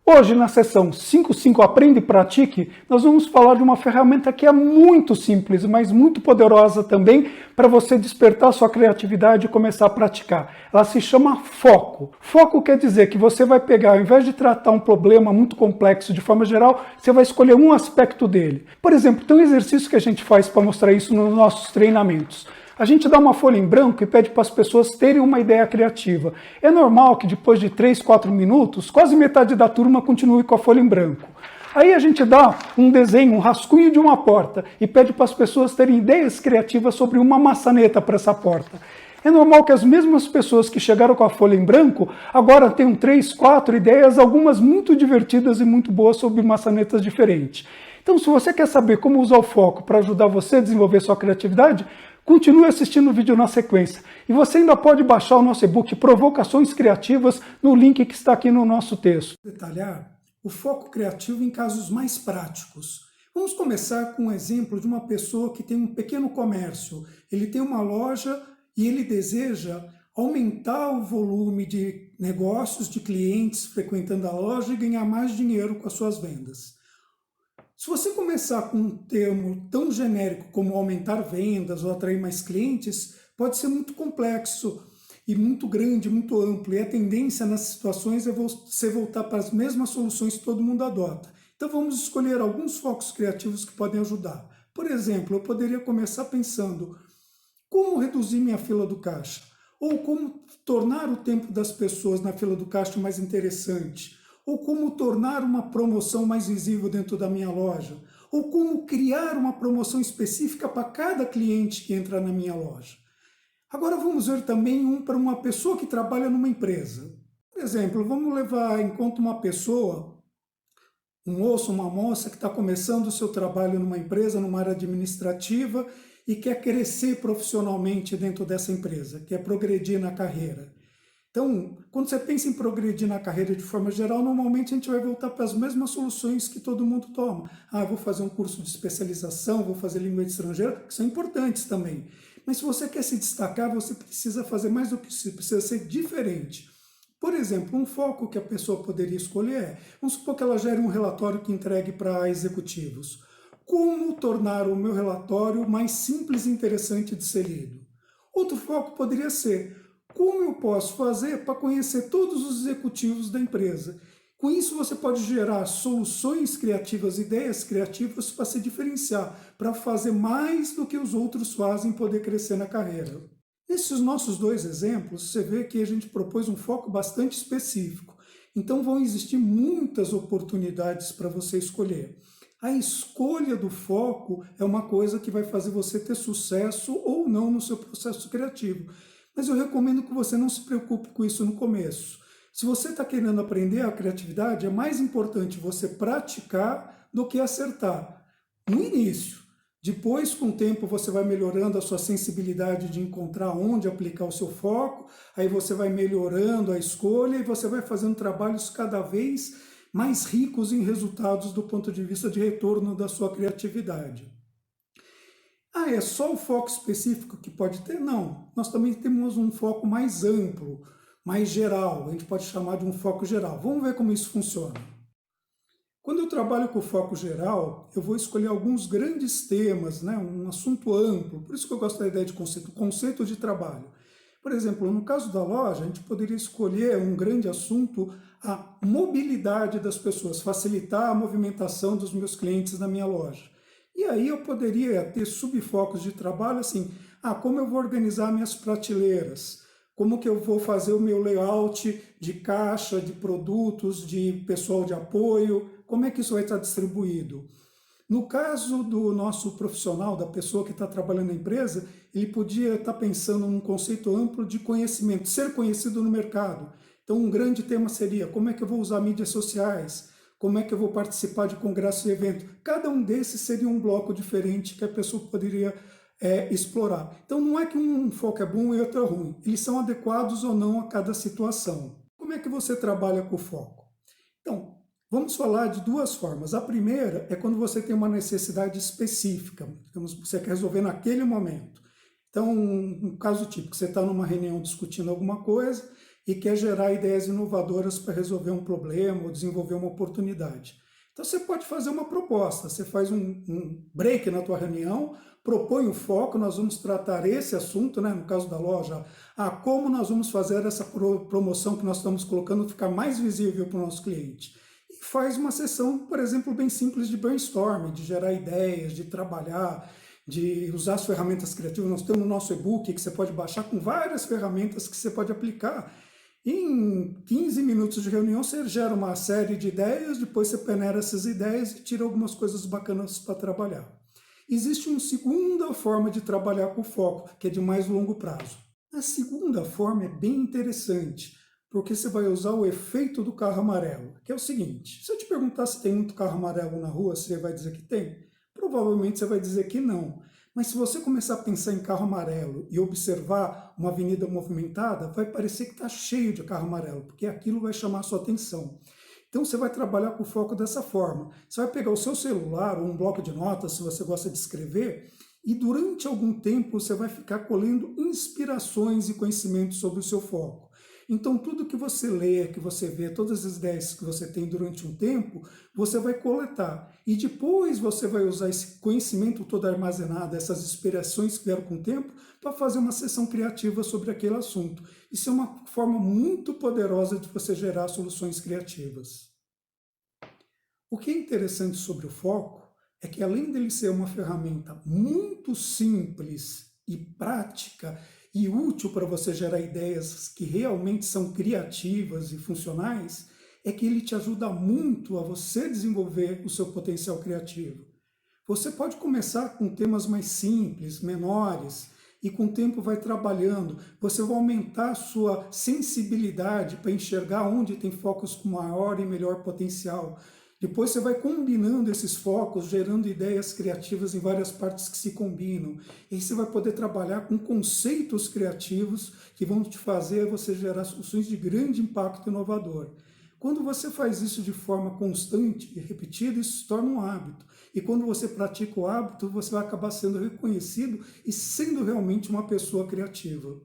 Hoje, na sessão 5.5 Aprende e Pratique, nós vamos falar de uma ferramenta que é muito simples, mas muito poderosa também para você despertar sua criatividade e começar a praticar. Ela se chama foco. Foco quer dizer que você vai pegar, ao invés de tratar um problema muito complexo de forma geral, você vai escolher um aspecto dele. Por exemplo, tem um exercício que a gente faz para mostrar isso nos nossos treinamentos. A gente dá uma folha em branco e pede para as pessoas terem uma ideia criativa. É normal que depois de 3, 4 minutos, quase metade da turma continue com a folha em branco. Aí a gente dá um desenho, um rascunho de uma porta e pede para as pessoas terem ideias criativas sobre uma maçaneta para essa porta. É normal que as mesmas pessoas que chegaram com a folha em branco agora tenham 3, 4 ideias, algumas muito divertidas e muito boas sobre maçanetas diferentes. Então, se você quer saber como usar o foco para ajudar você a desenvolver sua criatividade, continue assistindo o vídeo na sequência. E você ainda pode baixar o nosso e-book Provocações Criativas no link que está aqui no nosso texto. Detalhar o foco criativo em casos mais práticos. Vamos começar com um exemplo de uma pessoa que tem um pequeno comércio. Ele tem uma loja e ele deseja aumentar o volume de negócios, de clientes frequentando a loja e ganhar mais dinheiro com as suas vendas. Se você começar com um termo tão genérico como aumentar vendas ou atrair mais clientes, pode ser muito complexo e muito grande, muito amplo. E a tendência nas situações é você voltar para as mesmas soluções que todo mundo adota. Então vamos escolher alguns focos criativos que podem ajudar. Por exemplo, eu poderia começar pensando como reduzir minha fila do caixa, ou como tornar o tempo das pessoas na fila do caixa mais interessante, ou como tornar uma promoção mais visível dentro da minha loja, ou como criar uma promoção específica para cada cliente que entra na minha loja. Agora vamos ver também para uma pessoa que trabalha numa empresa. Por exemplo, vamos levar em conta uma pessoa, um moço, uma moça que está começando o seu trabalho numa empresa, numa área administrativa e quer crescer profissionalmente dentro dessa empresa, quer progredir na carreira. Então, quando você pensa em progredir na carreira de forma geral, normalmente a gente vai voltar para as mesmas soluções que todo mundo toma. Ah, vou fazer um curso de especialização, vou fazer língua estrangeira, que são importantes também. Mas se você quer se destacar, você precisa fazer mais do que isso, precisa ser diferente. Por exemplo, um foco que a pessoa poderia escolher é, vamos supor que ela gere um relatório que entregue para executivos. Como tornar o meu relatório mais simples e interessante de ser lido? Outro foco poderia ser, como eu posso fazer para conhecer todos os executivos da empresa? Com isso você pode gerar soluções criativas, ideias criativas para se diferenciar, para fazer mais do que os outros fazem e poder crescer na carreira. Nesses nossos dois exemplos, você vê que a gente propôs um foco bastante específico. Então vão existir muitas oportunidades para você escolher. A escolha do foco é uma coisa que vai fazer você ter sucesso ou não no seu processo criativo. Mas eu recomendo que você não se preocupe com isso no começo. Se você está querendo aprender a criatividade, é mais importante você praticar do que acertar. No início. Depois, com o tempo, você vai melhorando a sua sensibilidade de encontrar onde aplicar o seu foco, aí você vai melhorando a escolha e você vai fazendo trabalhos cada vez mais ricos em resultados do ponto de vista de retorno da sua criatividade. Ah, é só o foco específico que pode ter? Não. Nós também temos um foco mais amplo, mais geral. A gente pode chamar de um foco geral. Vamos ver como isso funciona. Quando eu trabalho com foco geral, eu vou escolher alguns grandes temas, né? Um assunto amplo. Por isso que eu gosto da ideia de conceito de trabalho. Por exemplo, no caso da loja, a gente poderia escolher um grande assunto, a mobilidade das pessoas, facilitar a movimentação dos meus clientes na minha loja. E aí eu poderia ter subfocos de trabalho assim, como eu vou organizar minhas prateleiras, como que eu vou fazer o meu layout de caixa, de produtos, de pessoal de apoio, como é que isso vai estar distribuído. No caso do nosso profissional, da pessoa que está trabalhando na empresa, ele podia estar pensando num conceito amplo de conhecimento, ser conhecido no mercado. Então um grande tema seria, como é que eu vou usar mídias sociais? Como é que eu vou participar de congressos e eventos? Cada um desses seria um bloco diferente que a pessoa poderia explorar. Então não é que um foco é bom e outro é ruim. Eles são adequados ou não a cada situação. Como é que você trabalha com o foco? Então, vamos falar de duas formas. A primeira é quando você tem uma necessidade específica, você quer resolver naquele momento. Então, um caso típico, você está numa reunião discutindo alguma coisa e quer gerar ideias inovadoras para resolver um problema ou desenvolver uma oportunidade. Então você pode fazer uma proposta, você faz um break na tua reunião, propõe o foco, nós vamos tratar esse assunto, né, no caso da loja, como nós vamos fazer essa promoção que nós estamos colocando ficar mais visível para o nosso cliente. E faz uma sessão, por exemplo, bem simples de brainstorming, de gerar ideias, de trabalhar, de usar as ferramentas criativas. Nós temos o nosso e-book que você pode baixar com várias ferramentas que você pode aplicar. Em 15 minutos de reunião, você gera uma série de ideias, depois você peneira essas ideias e tira algumas coisas bacanas para trabalhar. Existe uma segunda forma de trabalhar com foco, que é de mais longo prazo. A segunda forma é bem interessante, porque você vai usar o efeito do carro amarelo, que é o seguinte: se eu te perguntar se tem muito carro amarelo na rua, você vai dizer que tem? Provavelmente você vai dizer que não. Mas se você começar a pensar em carro amarelo e observar uma avenida movimentada, vai parecer que está cheio de carro amarelo, porque aquilo vai chamar a sua atenção. Então você vai trabalhar com o foco dessa forma. Você vai pegar o seu celular ou um bloco de notas, se você gosta de escrever, e durante algum tempo você vai ficar colhendo inspirações e conhecimentos sobre o seu foco. Então tudo que você lê, que você vê, todas as ideias que você tem durante um tempo, você vai coletar. E depois você vai usar esse conhecimento todo armazenado, essas inspirações que vieram com o tempo, para fazer uma sessão criativa sobre aquele assunto. Isso é uma forma muito poderosa de você gerar soluções criativas. O que é interessante sobre o foco é que, além dele ser uma ferramenta muito simples e prática e útil para você gerar ideias que realmente são criativas e funcionais, é que ele te ajuda muito a você desenvolver o seu potencial criativo. Você pode começar com temas mais simples, menores, e com o tempo vai trabalhando, você vai aumentar a sua sensibilidade para enxergar onde tem focos com maior e melhor potencial. Depois você vai combinando esses focos, gerando ideias criativas em várias partes que se combinam. E aí você vai poder trabalhar com conceitos criativos que vão te fazer você gerar soluções de grande impacto inovador. Quando você faz isso de forma constante e repetida, isso se torna um hábito. E quando você pratica o hábito, você vai acabar sendo reconhecido e sendo realmente uma pessoa criativa.